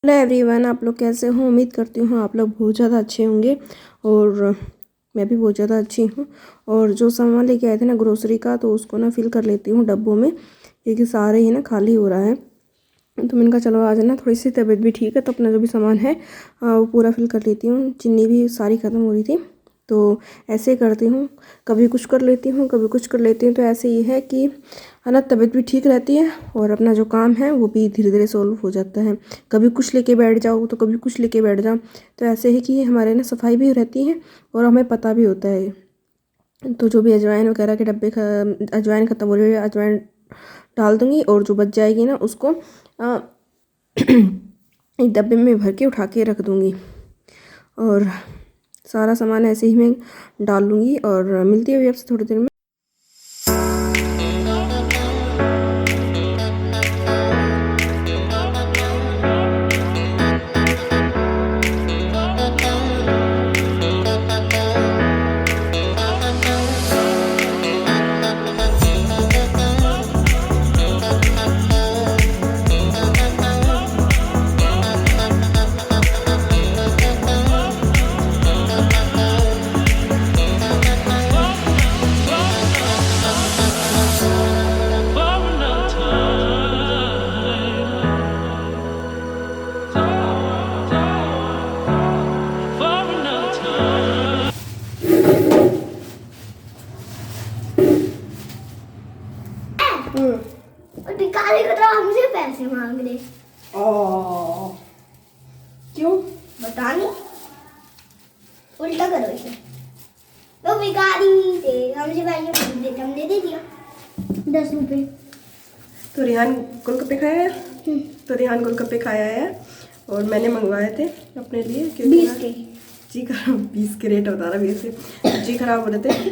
Hello everyone, आप लोग कैसे हो? उम्मीद करती हूँ आप लोग बहुत ज़्यादा अच्छे होंगे और मैं भी बहुत ज़्यादा अच्छी हूँ। और जो सामान लेके आए थे ना ग्रोसरी का, तो उसको ना फिल कर लेती हूँ डब्बों में, क्योंकि सारे ही ना खाली हो रहा है। तो मैंने कहा चलो आज ना थोड़ी सी तबीयत भी ठीक है, तो अपना जो भी सामान है वो पूरा फिल कर लेती हूँ। चीनी भी सारी ख़त्म हो रही थी, तो ऐसे करती हूँ। कभी कुछ कर लेती हूँ, कभी कुछ कर लेती हूँ। तो ऐसे ये है कि है ना, तबीयत भी ठीक रहती है और अपना जो काम है वो भी धीरे धीरे सॉल्व हो जाता है। कभी कुछ लेके बैठ जाओ तो कभी कुछ लेके बैठ जाओ। तो ऐसे है कि हमारे ना सफाई भी रहती है और हमें पता भी होता है। तो जो भी अजवाइन वगैरह के डब्बे अजवाइन ख़त्म हो रही है, अजवाइन डाल दूँगी और जो बच जाएगी ना उसको एक डब्बे में भर के उठा के रख दूँगी। और सारा सामान ऐसे ही मैं डाल लूँगी और मिलती है अभी आपसे थोड़ी देर में। और भिखारी को तो हमसे पैसे मांग रहे। क्यों? बता नहीं, उल्टा करो इसे। तो भिखारी थे, हमसे पैसे मांग रहे थे, हमने दे दिया 10 रुपए। तो रेहान गोलगप्पे खाया है। तो रेहान गोलगप्पे खाया है और मैंने मंगवाए थे अपने लिए, क्योंकि 20 के जी खराब 20 के रेट बता रहा 20 से जी खराब हो रहे थे,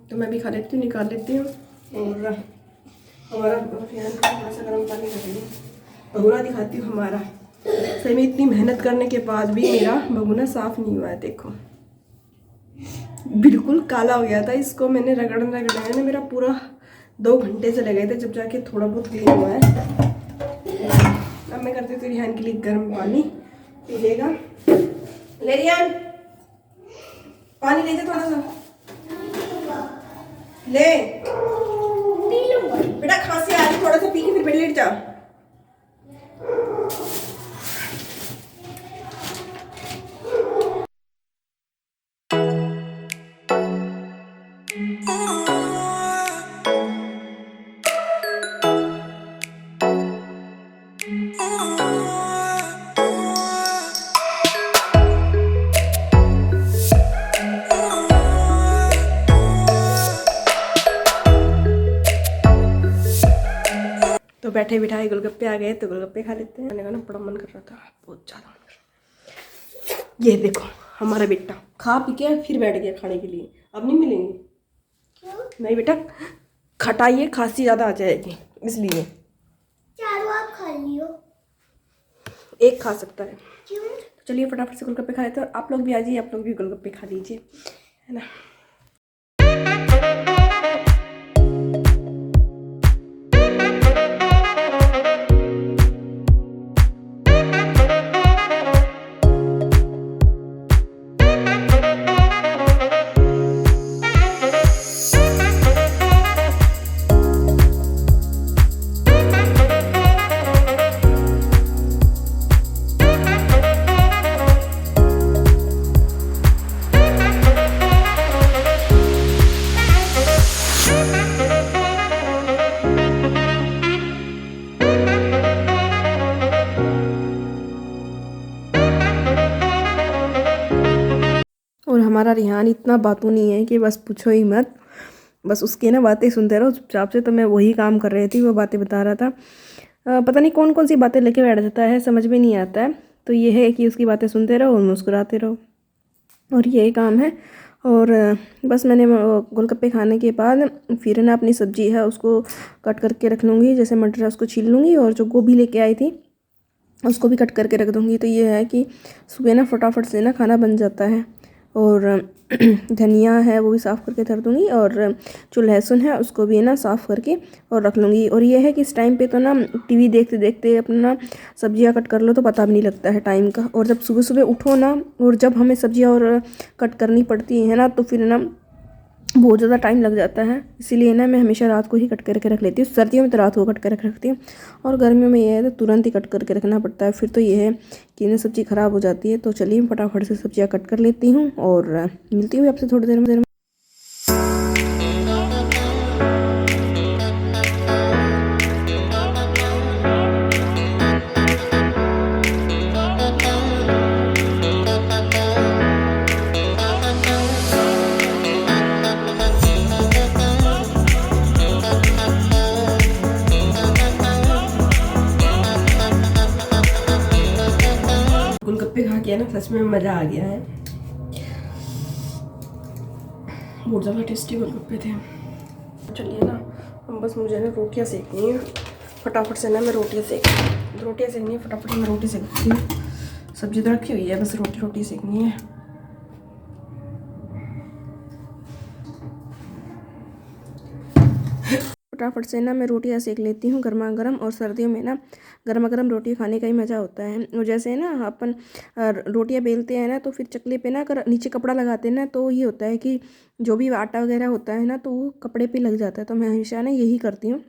तो मैं भी खा लेती हूँ, निकाल लेती हूँ। और हमारा रेहान थोड़ा सा गर्म पानी कर रही भगुना दिखाती हूँ हमारा। सही में इतनी मेहनत करने के बाद भी मेरा भगुना साफ नहीं हुआ है। देखो बिल्कुल काला हो गया था। इसको मैंने रगड़ने ना मेरा पूरा 2 घंटे चले गए थे, जब जाके थोड़ा बहुत क्लीन हुआ है। अब मैं करती हूँ रेहान के लिए गर्म पानी पी लेगा। ले रेहान पानी ले जा थोड़ा सा, ले बेटा, खांसी आ रही, थोड़ा सा पी के फिर बेड लेट जा। तो बैठे बिठाए गोलगप्पे आ गए, तो गोलगप्पे खा लेते हैं। मैंने कहा ना बड़ा मन कर रहा था, बहुत ज़्यादा मन कर रहा था। ये देखो हमारा बेटा खा पी के फिर बैठ गया खाने के लिए। अब नहीं मिलेंगे। क्यों? नहीं बेटा, खटाइए, खांसी ज़्यादा आ जाएगी इसलिए। चारों आप खा लियो। एक खा सकता है। क्यों? तो चलिए फटाफट से गोलगप्पे खा लेते हैं। और आप लोग भी आ जाइए, आप लोग भी गोलगप्पे खा लीजिए, है ना। और हमारा रेहान इतना बातू नहीं है कि बस पूछो ही मत। बस उसकी ना बातें सुनते रहो चुपचाप से। तो मैं वही काम कर रही थी, वो बातें बता रहा था। पता नहीं कौन कौन सी बातें लेके बैठ जाता है, समझ में नहीं आता है। तो ये है कि उसकी बातें सुनते रहो और मुस्कुराते रहो, और यही काम है। और बस मैंने गोलगप्पे खाने के बाद फिर ना अपनी सब्जी है उसको कट करके रख लूँगी। जैसे मटर है उसको छील लूँगी, और जो गोभी लेके आई थी उसको भी कट करके रख दूँगी। तो ये है कि सुबह ना फटाफट से ना खाना बन जाता है। और धनिया है वो भी साफ़ करके धर दूँगी, और जो लहसुन है उसको भी है ना साफ़ करके और रख लूँगी। और ये है कि इस टाइम पे तो ना टीवी देखते देखते अपना ना सब्जियाँ कट कर लो तो पता भी नहीं लगता है टाइम का। और जब सुबह सुबह उठो ना, और जब हमें सब्जियाँ और कट करनी पड़ती है ना, तो फिर ना बहुत ज़्यादा टाइम लग जाता है। इसीलिए ना मैं हमेशा रात को ही कट करके रख लेती हूँ। सर्दियों में तो रात को कट कर रखती हूँ, और गर्मियों में ये है तो तुरंत ही कट करके रखना पड़ता है। फिर तो ये है कि ना सब्ज़ी ख़राब हो जाती है। तो चलिए फटाफट से सब्जियाँ कट कर लेती हूँ और मिलती हूँ आपसे थोड़ी देर में। गोलगप्पे खा के ना सच में मज़ा आ गया है। बहुत ज़्यादा टेस्टी गोलगप्पे थे। चलिए ना हम बस मुझे ना रोटियाँ सेकनी है फटाफट से ना। मैं रोटियाँ सेकनी है फटाफट मैं रोटी सेकती हूँ। सब्जी तो रखी हुई है, बस रोटी सेकनी है। फटाफट से ना मैं रोटियाँ सेक लेती हूँ गर्मा गर्म। और सर्दियों में ना गर्मा गर्म रोटी खाने का ही मज़ा होता है। और जैसे ना अपन रोटियाँ बेलते हैं ना, तो फिर चकले पे ना अगर नीचे कपड़ा लगाते हैं ना, तो ये होता है कि जो भी आटा वगैरह होता है ना, तो वो कपड़े पे लग जाता है। तो मैं हमेशा ना यही करती हूँ,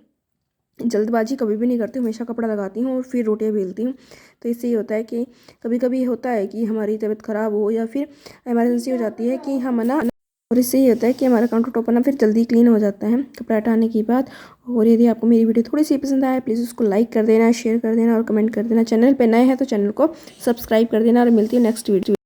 जल्दबाजी कभी भी नहीं करती हूँ, हमेशा कपड़ा लगाती हूँ और फिर रोटियाँ बेलती हूँ। तो इससे ये होता है कि कभी कभी होता है कि हमारी तबीयत ख़राब हो या फिर इमरजेंसी हो जाती है कि हम ना, और इससे ये होता है कि हमारा काउंटर टॉप ना फिर जल्दी क्लीन हो जाता है कपड़ा हटाने के बाद। और यदि आपको मेरी वीडियो थोड़ी सी पसंद आए, प्लीज़ उसको लाइक कर देना, शेयर कर देना और कमेंट कर देना। चैनल पे नए हैं तो चैनल को सब्सक्राइब कर देना। और मिलती है नेक्स्ट वीडियो।